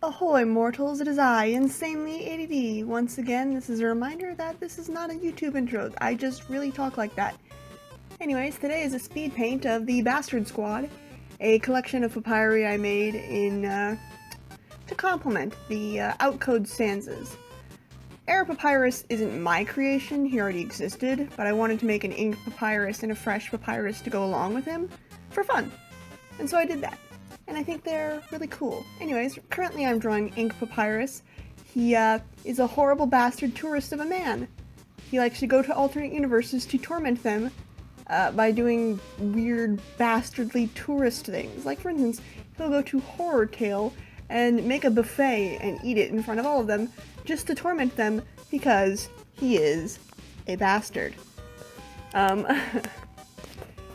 Ahoy mortals, it is I, InsanelyADD. Once again, this is a reminder that this is not a YouTube intro, I just really talk like that. Anyways, today is a speed paint of the Bastard Squad, a collection of papyri I made to complement the Outcode stanzas. Error Papyrus isn't my creation, he already existed, but I wanted to make an Ink Papyrus and a Fresh Papyrus to go along with him, for fun. And so I did that. And I think they're really cool. Anyways, currently I'm drawing Ink Papyrus. He is a horrible bastard tourist of a man. He likes to go to alternate universes to torment them by doing weird, bastardly tourist things. Like, for instance, he'll go to Errortale and make a buffet and eat it in front of all of them just to torment them because he is a bastard.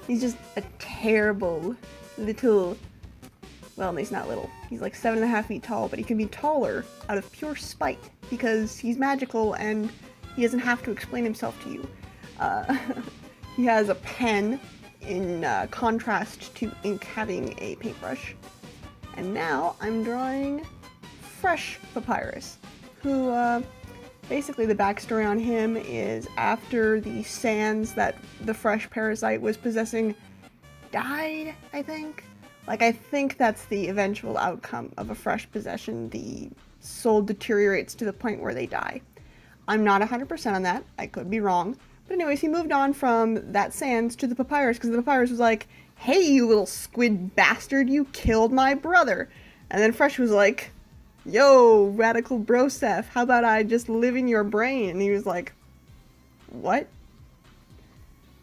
He's just a terrible little... Well, he's not little. He's like 7.5 feet tall, but he can be taller out of pure spite because he's magical and he doesn't have to explain himself to you. He has a pen in contrast to Ink having a paintbrush. And now I'm drawing Fresh Papyrus, who basically the backstory on him is after the sands that the Fresh parasite was possessing died, I think. Like, I think that's the eventual outcome of a fresh possession. The soul deteriorates to the point where they die. I'm not 100% on that. I could be wrong. But anyways, he moved on from that sands to the papyrus because the papyrus was like, "Hey, you little squid bastard, you killed my brother." And then Fresh was like, "Yo, radical brosef, how about I just live in your brain?" And he was like, "What?"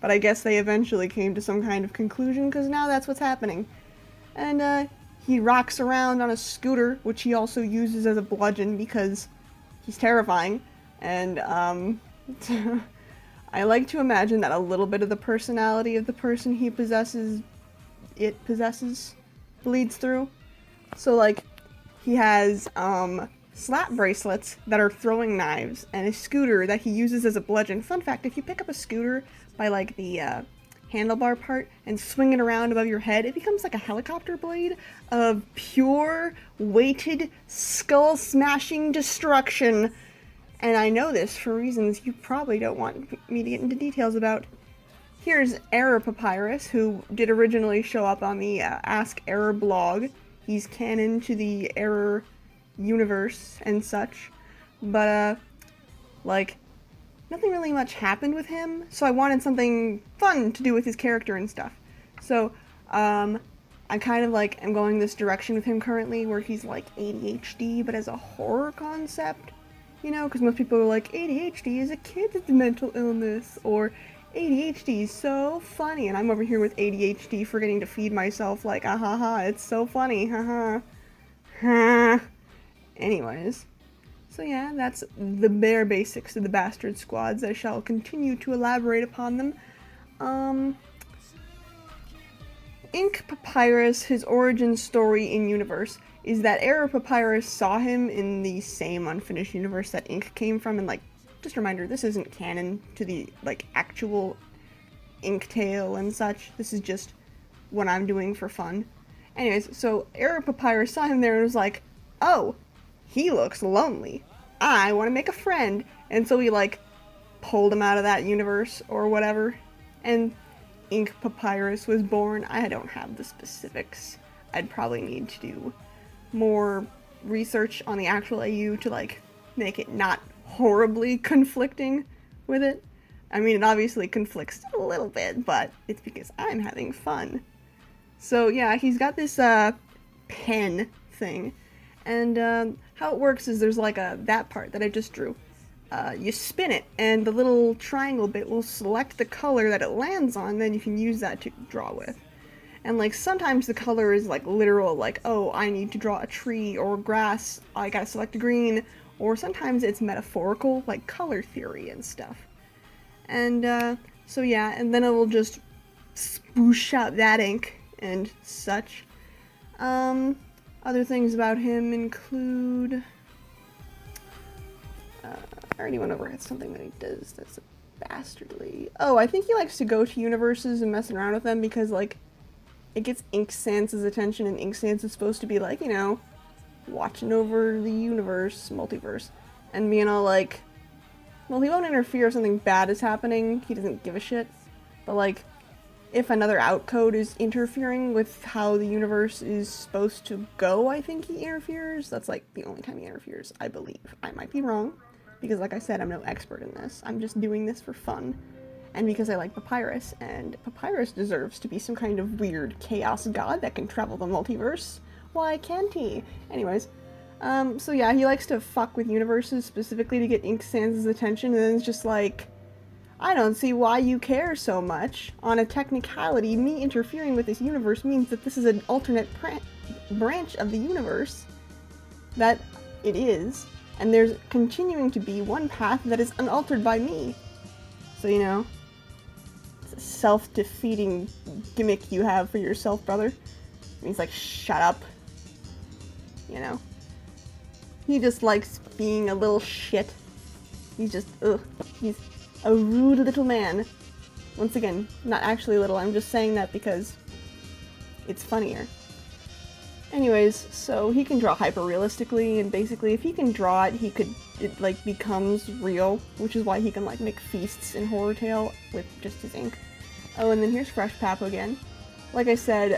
But I guess they eventually came to some kind of conclusion because now that's what's happening. And he rocks around on a scooter, which he also uses as a bludgeon because he's terrifying. And I like to imagine that a little bit of the personality of the person he possesses, bleeds through. So, like, he has slap bracelets that are throwing knives and a scooter that he uses as a bludgeon. Fun fact, if you pick up a scooter by, like, the handlebar part and swing it around above your head, it becomes like a helicopter blade of pure, weighted, skull-smashing destruction. And I know this for reasons you probably don't want me to get into details about. Here's Error Papyrus, who did originally show up on the Ask Error blog. He's canon to the Error universe and such. But, like, nothing really much happened with him, so I wanted something fun to do with his character and stuff. So, I kind of like am going this direction with him currently, where he's like ADHD, but as a horror concept, you know, because most people are like, ADHD is a kid's mental illness, or ADHD is so funny, and I'm over here with ADHD forgetting to feed myself, like, ah ha ha, it's so funny, ha ha. Anyways. So yeah, that's the bare basics of the Bastard Squads. I shall continue to elaborate upon them. Ink Papyrus, his origin story in universe, is that Error Papyrus saw him in the same unfinished universe that Ink came from, and like, just a reminder, this isn't canon to the, like, actual Inktale and such. This is just what I'm doing for fun. Anyways, so Error Papyrus saw him there and was like, "Oh, he looks lonely. I want to make a friend." And so he, like, pulled him out of that universe or whatever. And Ink Papyrus was born. I don't have the specifics. I'd probably need to do more research on the actual AU to, like, make it not horribly conflicting with it. I mean, it obviously conflicts a little bit, but it's because I'm having fun. So, yeah, he's got this, pen thing. And how it works is there's like that part that I just drew. You spin it, and the little triangle bit will select the color that it lands on, then you can use that to draw with. And like sometimes the color is like literal, like, oh, I need to draw a tree or grass, I gotta select a green, or sometimes it's metaphorical, like color theory and stuff. And so yeah, and then it will just spoosh out that ink and such. Other things about him include, I already went over something that he does that's bastardly. Oh, I think he likes to go to universes and mess around with them because, like, it gets Ink Sans' attention, and Ink Sans is supposed to be like, you know, watching over the universe, multiverse, and being all like, well, he won't interfere if something bad is happening, he doesn't give a shit, but like, if another outcode is interfering with how the universe is supposed to go, I think he interferes. That's like the only time he interferes, I believe. I might be wrong, because like I said, I'm no expert in this. I'm just doing this for fun, and because I like Papyrus, and Papyrus deserves to be some kind of weird chaos god that can travel the multiverse. Why can't he? Anyways, so yeah, he likes to fuck with universes specifically to get Inksands' attention, and then it's just like, I don't see why you care so much. On a technicality, me interfering with this universe means that this is an alternate branch of the universe. That it is. And there's continuing to be one path that is unaltered by me. So, you know, it's a self-defeating gimmick you have for yourself, brother. And he's like, shut up. You know? He just likes being a little shit. He's just, ugh. He's a rude little man. Once again, not actually little, I'm just saying that because it's funnier. Anyways, so he can draw hyper-realistically, and basically if he can draw it, it like becomes real, which is why he can like make feasts in Errortale with just his ink. Oh, and then here's Fresh Pap again. Like I said,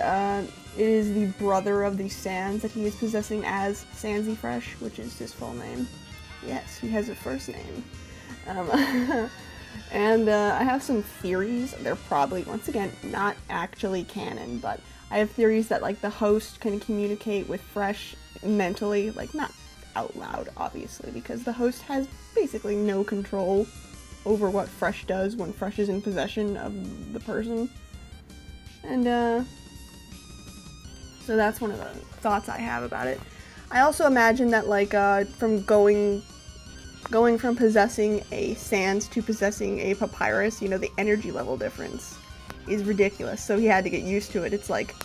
it is the brother of the Sans that he is possessing as Sansy Fresh, which is his full name. Yes, he has a first name. And I have some theories. They're probably, once again, not actually canon, but I have theories that like the host can communicate with Fresh mentally, like not out loud, obviously, because the host has basically no control over what Fresh does when Fresh is in possession of the person. And so that's one of the thoughts I have about it. I also imagine that like from going from possessing a Sans to possessing a Papyrus, you know, the energy level difference is ridiculous, so he had to get used to it. It's like,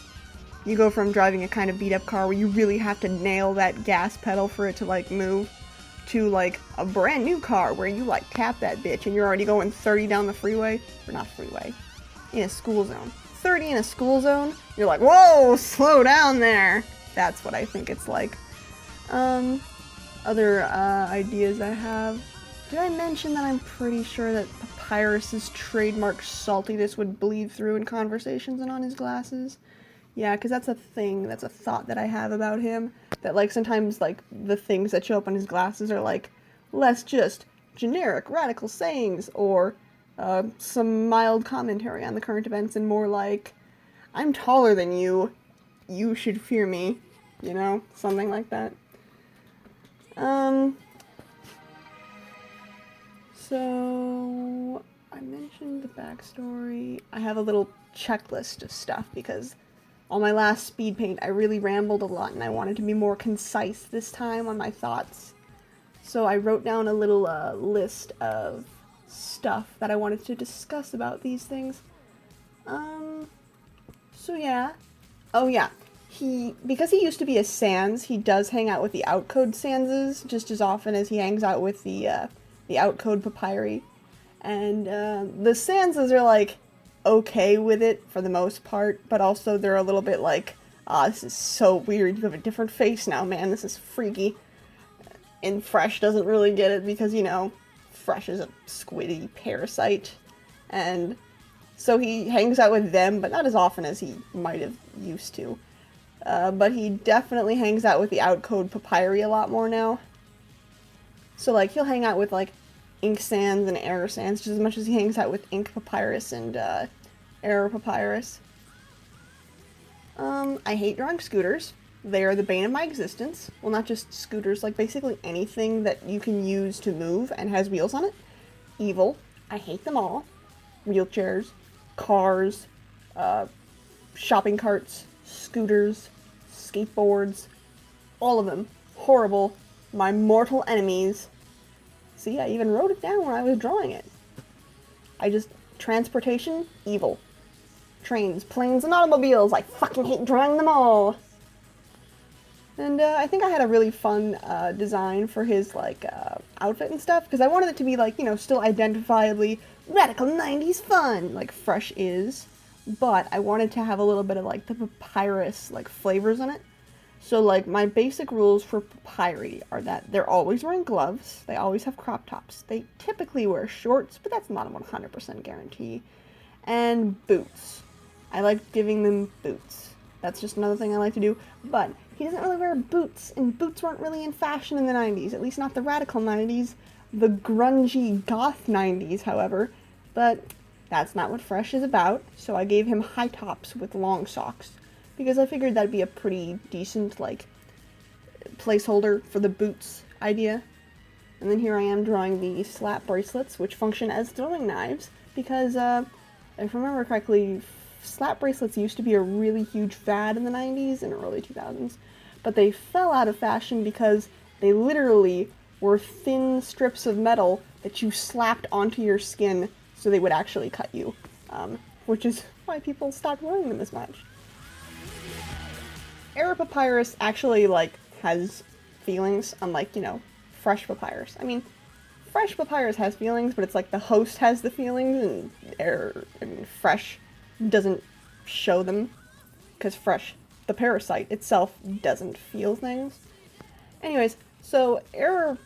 you go from driving a kind of beat up car where you really have to nail that gas pedal for it to like move, to like a brand new car where you like tap that bitch and you're already going 30 down the freeway, or not freeway, in a school zone. 30 in a school zone, you're like, whoa, slow down there. That's what I think it's like. Other ideas I have. Did I mention that I'm pretty sure that Papyrus's trademark saltiness would bleed through in conversations and on his glasses? Yeah, because that's a thing, that's a thought that I have about him. That, like, sometimes, like, the things that show up on his glasses are, like, less just generic, radical sayings, or some mild commentary on the current events, and more like, I'm taller than you, you should fear me, you know? Something like that. So, I mentioned the backstory. I have a little checklist of stuff because on my last speed paint I really rambled a lot and I wanted to be more concise this time on my thoughts. So I wrote down a little list of stuff that I wanted to discuss about these things. So yeah. Oh yeah. Because he used to be a Sans, he does hang out with the outcode Sanses just as often as he hangs out with the outcode Papyri. And the Sanses are like okay with it for the most part, but also they're a little bit like, this is so weird, you have a different face now, man, this is freaky. And Fresh doesn't really get it because, you know, Fresh is a squiddy parasite, and so he hangs out with them, but not as often as he might have used to. But he definitely hangs out with the outcode Papyri a lot more now. So, like, he'll hang out with, like, Ink Sans and Error Sans just as much as he hangs out with Ink Papyrus and Error Papyrus. I hate drawing scooters. They are the bane of my existence. Well, not just scooters, like, basically anything that you can use to move and has wheels on it. Evil. I hate them all. Wheelchairs, cars, shopping carts, scooters, skateboards, all of them. Horrible. My mortal enemies. See, I even wrote it down when I was drawing it. Transportation, evil. Trains, planes, and automobiles, I fucking hate drawing them all. And I think I had a really fun design for his, like, outfit and stuff, because I wanted it to be, like, you know, still identifiably radical 90s fun, like Fresh is, but I wanted to have a little bit of, like, the Papyrus, like, flavors in it. So, like, my basic rules for papyri are that they're always wearing gloves, they always have crop tops, they typically wear shorts, but that's not a 100% guarantee, and boots. I like giving them boots. That's just another thing I like to do, but he doesn't really wear boots, and boots weren't really in fashion in the 90s, at least not the radical 90s, the grungy goth 90s, however, but that's not what Fresh is about, so I gave him high tops with long socks, because I figured that'd be a pretty decent, like, placeholder for the boots idea. And then here I am drawing the slap bracelets, which function as throwing knives, because, if I remember correctly, slap bracelets used to be a really huge fad in the 90s and early 2000s, but they fell out of fashion because they literally were thin strips of metal that you slapped onto your skin so they would actually cut you, which is why people stopped wearing them as much. Error Papyrus actually, like, has feelings, unlike, you know, Fresh Papyrus. I mean, Fresh Papyrus has feelings, but it's like the host has the feelings, and Fresh doesn't show them, because Fresh, the parasite itself, doesn't feel things. Anyways, so Error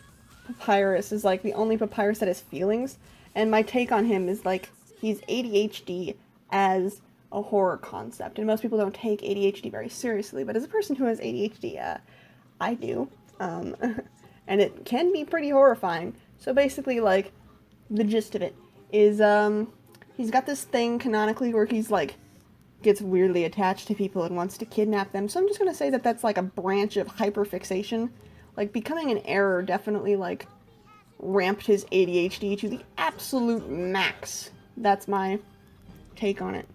Papyrus is, like, the only papyrus that has feelings, and my take on him is, like, he's ADHD as a horror concept, and most people don't take ADHD very seriously, but as a person who has ADHD, I do, and it can be pretty horrifying. So basically, like, the gist of it is, he's got this thing canonically where he's, like, gets weirdly attached to people and wants to kidnap them, so I'm just gonna say that that's, like, a branch of hyperfixation. Like, becoming an error definitely, like, ramped his ADHD to the absolute max. That's my take on it.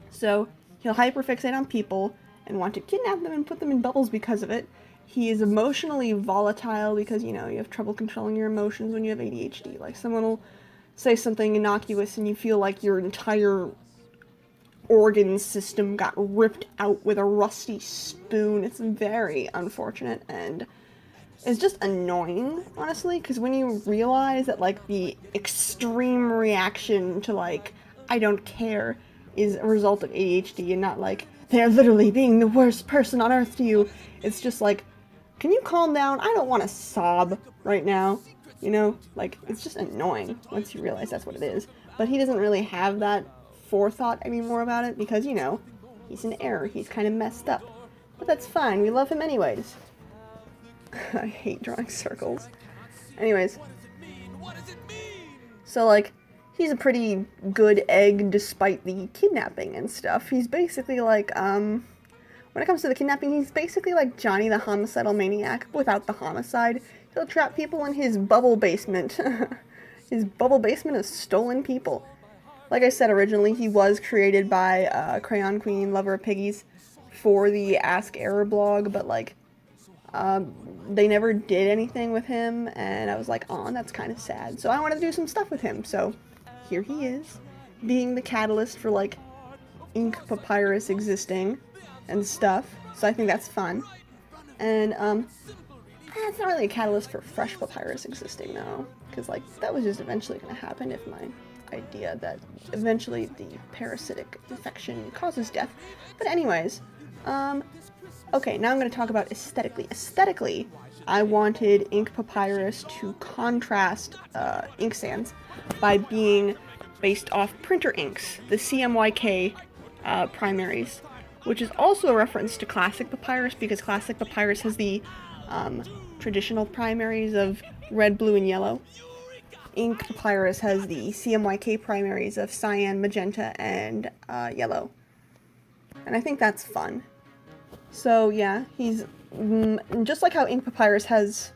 So, he'll hyperfixate on people and want to kidnap them and put them in bubbles because of it. He is emotionally volatile because, you know, you have trouble controlling your emotions when you have ADHD. Like, someone will say something innocuous and you feel like your entire organ system got ripped out with a rusty spoon. It's very unfortunate, and it's just annoying, honestly, because when you realize that, like, the extreme reaction to, like, I don't care is a result of ADHD and not, like, they're literally being the worst person on earth to you, it's just like, can you calm down? I don't want to sob right now, you know? Like, it's just annoying once you realize that's what it is. But he doesn't really have that forethought anymore about it because, you know, he's an error, he's kind of messed up. But that's fine, we love him anyways. I hate drawing circles. Anyways. So, like, he's a pretty good egg despite the kidnapping and stuff. He's basically like, when it comes to the kidnapping, he's basically like Johnny the homicidal maniac without the homicide. He'll trap people in his bubble basement. His bubble basement of stolen people. Like I said originally, he was created by Crayon Queen, LoverOfPiggies, for the Ask Error blog, but, like, they never did anything with him, and I was like, aw, that's kind of sad. So I wanted to do some stuff with him, so here he is, being the catalyst for, like, Ink Papyrus existing and stuff, so I think that's fun. And, it's not really a catalyst for Fresh Papyrus existing, though, because, like, that was just eventually going to happen if my idea that eventually the parasitic infection causes death. But anyways, okay, now I'm going to talk about aesthetically. Aesthetically, I wanted Ink Papyrus to contrast ink sands by being based off printer inks, the CMYK primaries, which is also a reference to Classic Papyrus because Classic Papyrus has the traditional primaries of red, blue, and yellow. Ink Papyrus has the CMYK primaries of cyan, magenta, and yellow. And I think that's fun. So yeah, he's just like how Ink Papyrus has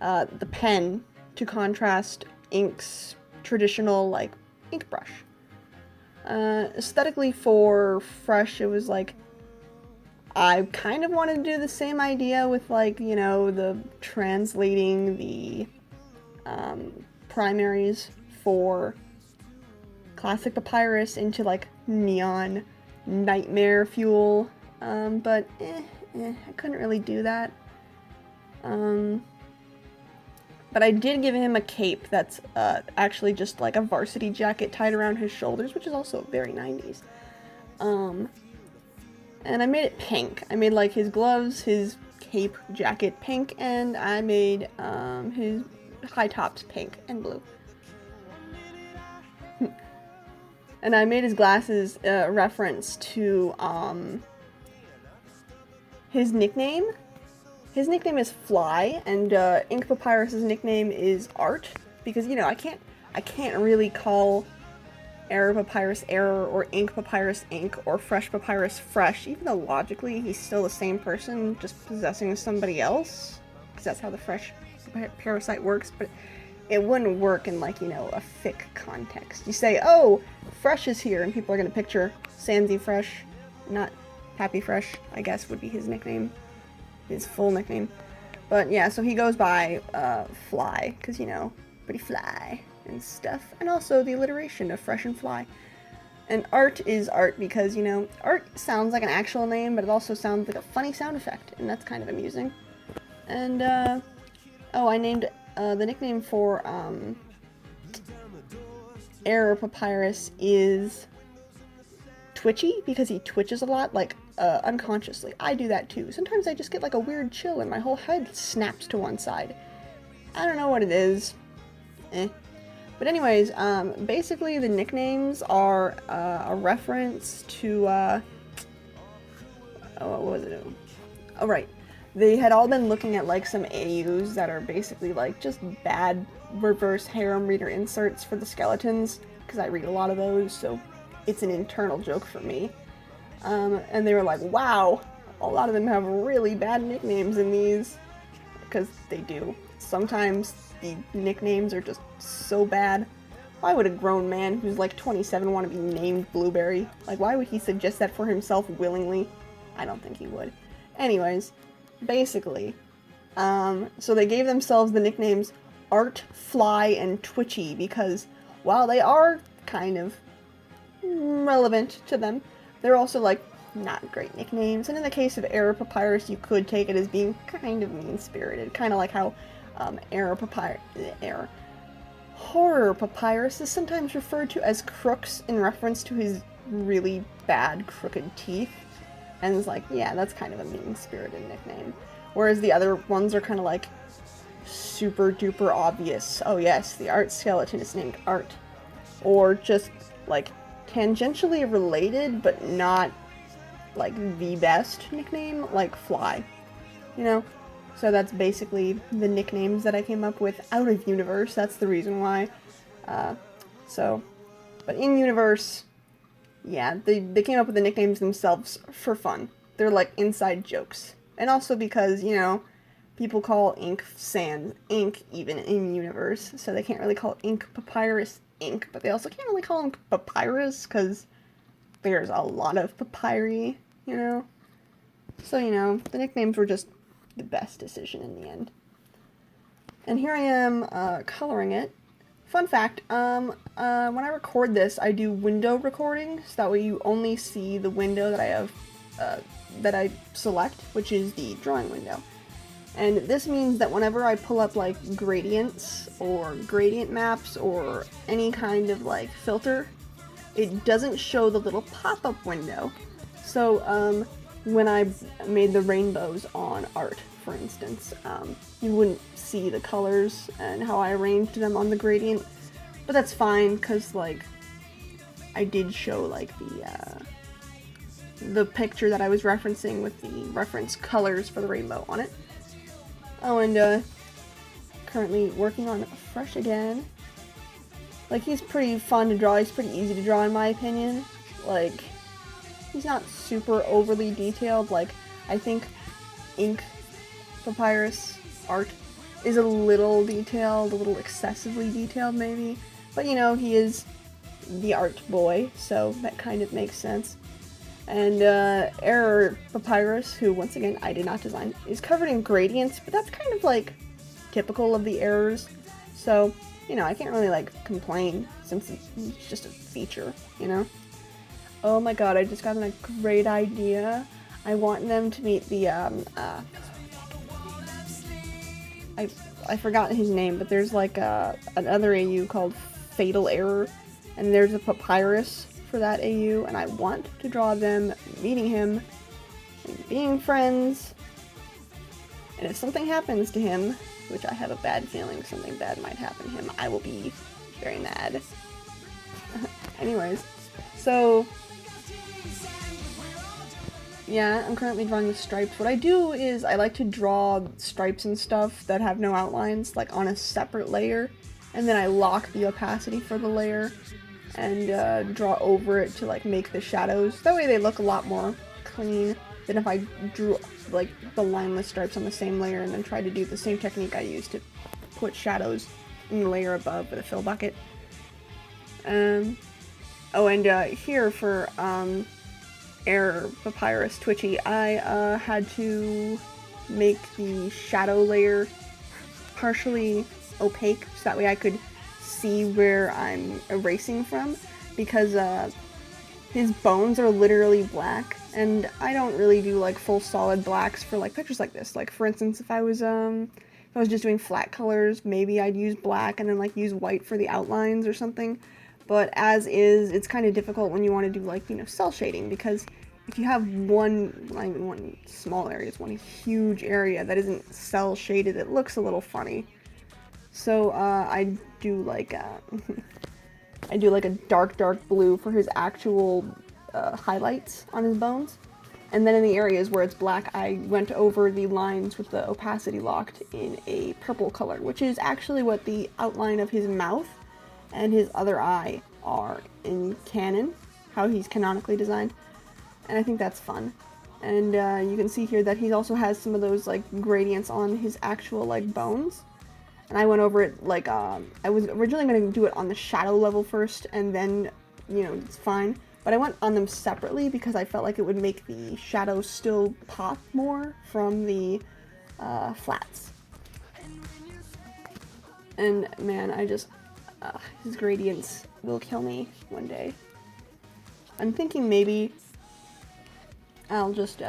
the pen to contrast Ink's traditional, like, ink brush. Aesthetically for Fresh, it was like, I kind of wanted to do the same idea with, like, you know, the translating the primaries for Classic Papyrus into, like, neon nightmare fuel, but I couldn't really do that. But I did give him a cape that's actually just like a varsity jacket tied around his shoulders, which is also very 90s. And I made it pink. I made like his gloves, his cape, jacket pink, and I made his high tops pink and blue. And I made his glasses a reference to his nickname. His nickname is Fly, and Ink Papyrus's nickname is Art, because, you know, I can't really call Error Papyrus Error, or Ink Papyrus Ink, or Fresh Papyrus Fresh, even though logically he's still the same person, just possessing somebody else, because that's how the Fresh Parasite works, but it wouldn't work in, like, you know, a fic context. You say, oh, Fresh is here, and people are gonna picture Sansy Fresh, not Happy Fresh, I guess would be his nickname, his full nickname. But yeah, so he goes by Fly, because, you know, pretty fly and stuff, and also the alliteration of Fresh and Fly. And Art is Art because, you know, Art sounds like an actual name, but it also sounds like a funny sound effect, and that's kind of amusing. And, oh, I named the nickname for Error Papyrus is Twitchy, because he twitches a lot, like, unconsciously. I do that too. Sometimes I just get like a weird chill and my whole head snaps to one side. I don't know what it is. But anyways, basically the nicknames are a reference to, what was it? Oh, right. They had all been looking at like some AUs that are basically like just bad reverse harem reader inserts for the skeletons, because I read a lot of those, so it's an internal joke for me. And they were like, wow, a lot of them have really bad nicknames in these, because they do. Sometimes the nicknames are just so bad. Why would a grown man who's like 27 want to be named Blueberry? Like, why would he suggest that for himself willingly? I don't think he would. Anyways, basically, so they gave themselves the nicknames Art, Fly, and Twitchy because while they are kind of relevant to them, they're also like not great nicknames. And in the case of Error Papyrus, you could take it as being kind of mean-spirited, kind of like how Horror Papyrus is sometimes referred to as Crooks in reference to his really bad crooked teeth. And it's like, yeah, that's kind of a mean-spirited nickname. Whereas the other ones are kind of like super duper obvious. Oh yes, the art skeleton is named Art. Or just like tangentially related, but not like the best nickname, like Fly. You know? So that's basically the nicknames that I came up with out of universe. That's the reason why. But in universe, yeah, they came up with the nicknames themselves for fun. They're like inside jokes. And also because, you know, people call ink sans ink even in universe, so they can't really call Ink Papyrus ink, but they also can't really call him Papyrus because there's a lot of papyri, you know? So, you know, the nicknames were just the best decision in the end. And here I am coloring it. Fun fact, when I record this, I do window recording, so that way you only see the window that I have, that I select, which is the drawing window. And this means that whenever I pull up like gradients or gradient maps or any kind of like filter, it doesn't show the little pop-up window. So when I made the rainbows on art, for instance, you wouldn't see the colors and how I arranged them on the gradient, but that's fine because like I did show like the picture that I was referencing with the reference colors for the rainbow on it. Oh, and currently working on Fresh again. Like, he's pretty fun to draw, he's pretty easy to draw in my opinion. Like, he's not super overly detailed, like, I think Ink Papyrus art is a little detailed, a little excessively detailed maybe. But you know, he is the art boy, so that kind of makes sense. And Error Papyrus, who once again I did not design, is covered in gradients, but that's kind of like typical of the errors. So, you know, I can't really like complain since it's just a feature, you know? Oh my god, I just got a great idea. I want them to meet the I forgot his name, but there's like another AU called Fatal Error, and there's a Papyrus for that AU, and I want to draw them meeting him being friends. And if something happens to him, which I have a bad feeling something bad might happen to him, I will be very mad. Anyways, so yeah, I'm currently drawing the stripes. What I do is I like to draw stripes and stuff that have no outlines, like on a separate layer, and then I lock the opacity for the layer and draw over it to like make the shadows. That way they look a lot more clean than if I drew like the lineless stripes on the same layer and then tried to do the same technique I used to put shadows in the layer above with a fill bucket. Oh, and here for Error Papyrus Twitchy, I had to make the shadow layer partially opaque so that way I could see where I'm erasing from, because his bones are literally black, and I don't really do like full solid blacks for like pictures like this. Like for instance, if I was just doing flat colors, maybe I'd use black and then like use white for the outlines or something. But as is, it's kind of difficult when you want to do like, you know, cell shading, because if you have one small area, it's one huge area that isn't cell shaded, it looks a little funny. So I do like a dark blue for his actual highlights on his bones. And then in the areas where it's black, I went over the lines with the opacity locked in a purple color, which is actually what the outline of his mouth and his other eye are in canon, how he's canonically designed. And I think that's fun. And you can see here that he also has some of those like gradients on his actual like bones. And I went over it like, I was originally going to do it on the shadow level first, and then, you know, it's fine. But I went on them separately because I felt like it would make the shadows still pop more from the flats. And man, I just, his gradients will kill me one day. I'm thinking maybe I'll just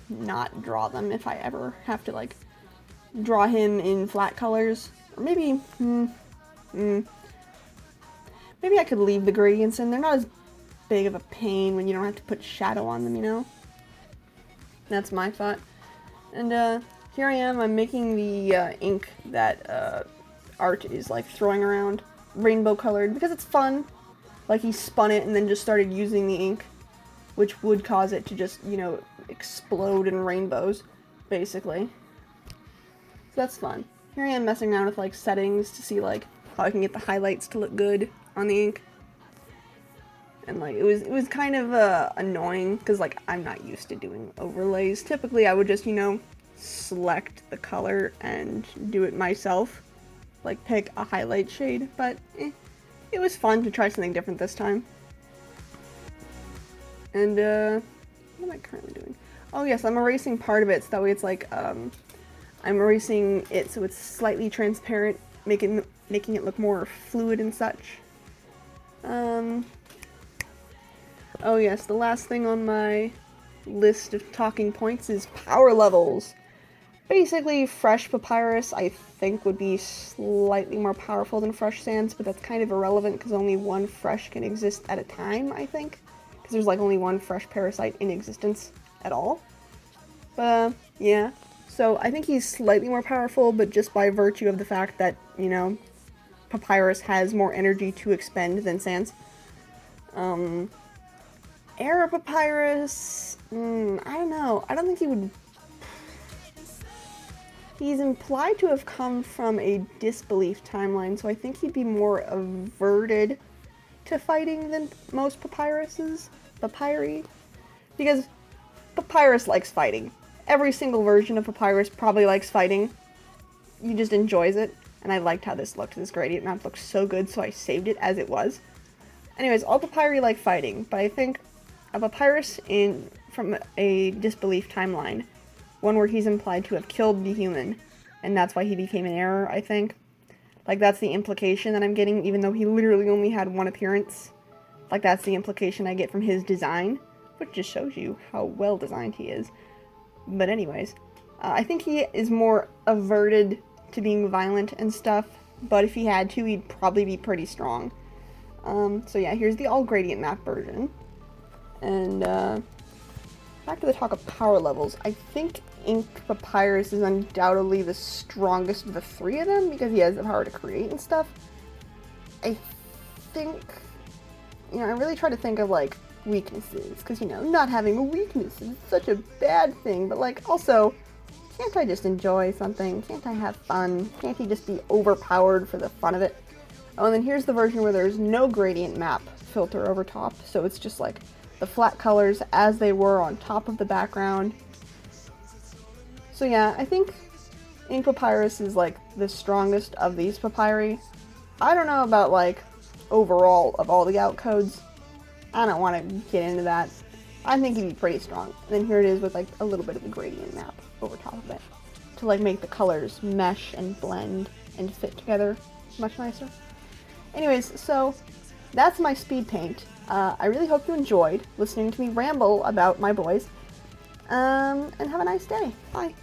not draw them if I ever have to like draw him in flat colors. Or maybe, maybe I could leave the gradients in. They're not as big of a pain when you don't have to put shadow on them, you know? That's my thought. And here I am, I'm making the ink that Art is like throwing around, rainbow colored, because it's fun. Like he spun it and then just started using the ink, which would cause it to just, you know, explode in rainbows, basically. So that's fun. Here I am messing around with like settings to see like how I can get the highlights to look good on the ink. And like it was kind of annoying because like I'm not used to doing overlays. Typically I would just, you know, select the color and do it myself, like pick a highlight shade, but it was fun to try something different this time. And what am I currently doing? Oh yes, I'm erasing part of it so that way it's like I'm erasing it so it's slightly transparent, making it look more fluid and such. Oh yes, the last thing on my list of talking points is power levels. Basically, Fresh Papyrus, I think, would be slightly more powerful than Fresh Sands, but that's kind of irrelevant because only one Fresh can exist at a time, I think. Because there's like only one Fresh Parasite in existence at all. But, yeah. So, I think he's slightly more powerful, but just by virtue of the fact that, you know, Papyrus has more energy to expend than Sands. Error Papyrus, I don't know. I don't think he would... He's implied to have come from a disbelief timeline, so I think he'd be more averted to fighting than most Papyri. Because Papyrus likes fighting. Every single version of Papyrus probably likes fighting. He just enjoys it, and I liked how this looked. This gradient map looked so good, so I saved it as it was. Anyways, all Papyri like fighting, but I think a Papyrus from a disbelief timeline, one where he's implied to have killed the human, and that's why he became an error, I think. Like, that's the implication that I'm getting, even though he literally only had one appearance. Like, that's the implication I get from his design, which just shows you how well designed he is. But anyways, I think he is more averted to being violent and stuff, but if he had to, he'd probably be pretty strong. So yeah, here's the all gradient map version. And back to the talk of power levels. I think Inked Papyrus is undoubtedly the strongest of the three of them because he has the power to create and stuff. I think, you know, I really try to think of, like, weaknesses, because, you know, not having a weakness is such a bad thing, but, like, also, can't I just enjoy something? Can't I have fun? Can't he just be overpowered for the fun of it? Oh, and then here's the version where there's no gradient map filter over top, so it's just, like, the flat colors as they were on top of the background. So yeah, I think Inked Papyrus is, like, the strongest of these papyri. I don't know about, like, overall of all the outcodes. I don't want to get into that. I think he'd be pretty strong. And then here it is with, like, a little bit of the gradient map over top of it to, like, make the colors mesh and blend and fit together much nicer. Anyways, so that's my speed paint. I really hope you enjoyed listening to me ramble about my boys. And have a nice day. Bye.